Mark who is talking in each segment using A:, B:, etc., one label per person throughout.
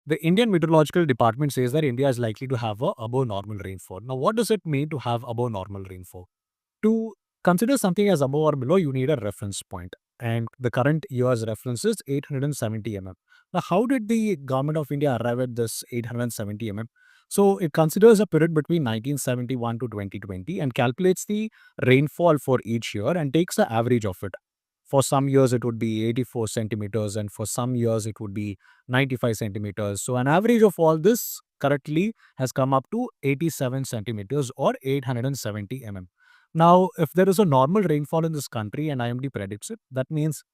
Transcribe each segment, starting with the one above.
A: The Indian Meteorological Department says that India is likely to have a above normal rainfall. Now, what does it mean to have above normal rainfall? To consider something as above or below, you need a reference point. And the current year's reference is 870 mm. Now, how did the government of India arrive at this 870 mm? So, it considers a period between 1971 to 2020 and calculates the rainfall for each year and takes the average of it. For some years, it would be 84 centimeters, and for some years, it would be 95 centimeters. So, an average of all this correctly has come up to 87 centimeters or 870 mm. Now, if there is a normal rainfall in this country and IMD predicts it, that means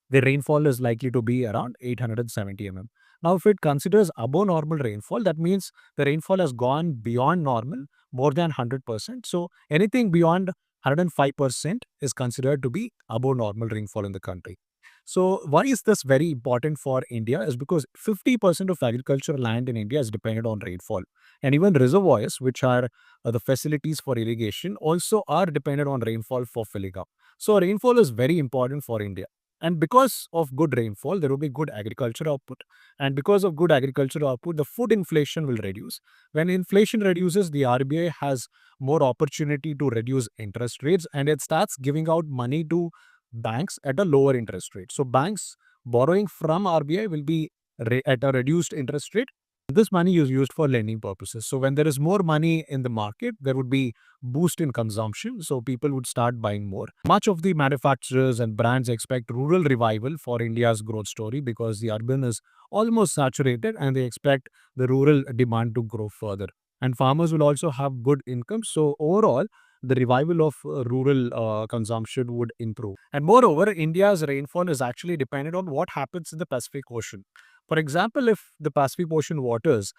A: the rainfall is likely to be around 870 mm. Now, if it considers above normal rainfall, that means the rainfall has gone beyond normal more than 100%. So, anything beyond 105% is considered to be above normal rainfall in the country. So, why is this very important for India? Is because 50% of agricultural land in India is dependent on rainfall. And even reservoirs, which are the facilities for irrigation, also are dependent on rainfall for filling up. So, rainfall is very important for India. And because of good rainfall, there will be good agriculture output. And because of good agriculture output, the food inflation will reduce. When inflation reduces, the RBI has more opportunity to reduce interest rates and it starts giving out money to banks at a lower interest rate. So, banks borrowing from RBI will be at a reduced interest rate. This money is used for lending purposes. So when there is more money in the market, there would be boost in consumption. So people would start buying more. Much of the manufacturers and brands expect rural revival for India's growth story because the urban is almost saturated and they expect the rural demand to grow further. And farmers will also have good income. So overall, the revival of rural consumption would improve. And moreover, India's rainfall is actually dependent on what happens in the Pacific Ocean. For example, if the Pacific Ocean waters,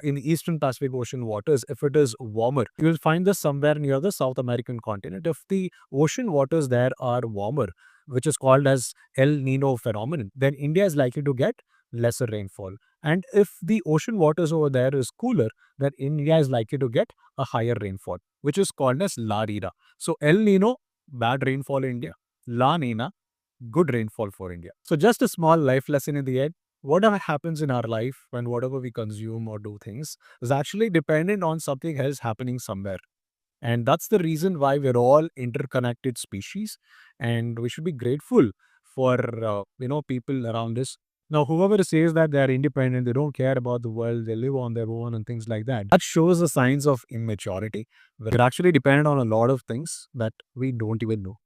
A: in the Eastern Pacific Ocean waters, if it is warmer, you will find this somewhere near the South American continent. If the ocean waters there are warmer, which is called as El Nino phenomenon, then India is likely to get lesser rainfall. And if the ocean waters over there is cooler, then India is likely to get a higher rainfall, which is called as La Nina. So El Nino, bad rainfall in India. La Nina, good rainfall for India. So just a small life lesson in the end. Whatever happens in our life when whatever we consume or do things is actually dependent on something else happening somewhere. And that's the reason why we're all interconnected species and we should be grateful for, people around us. Now, whoever says that they're independent, they don't care about the world, they live on their own and things like that, that shows the signs of immaturity. We're actually dependent on a lot of things that we don't even know.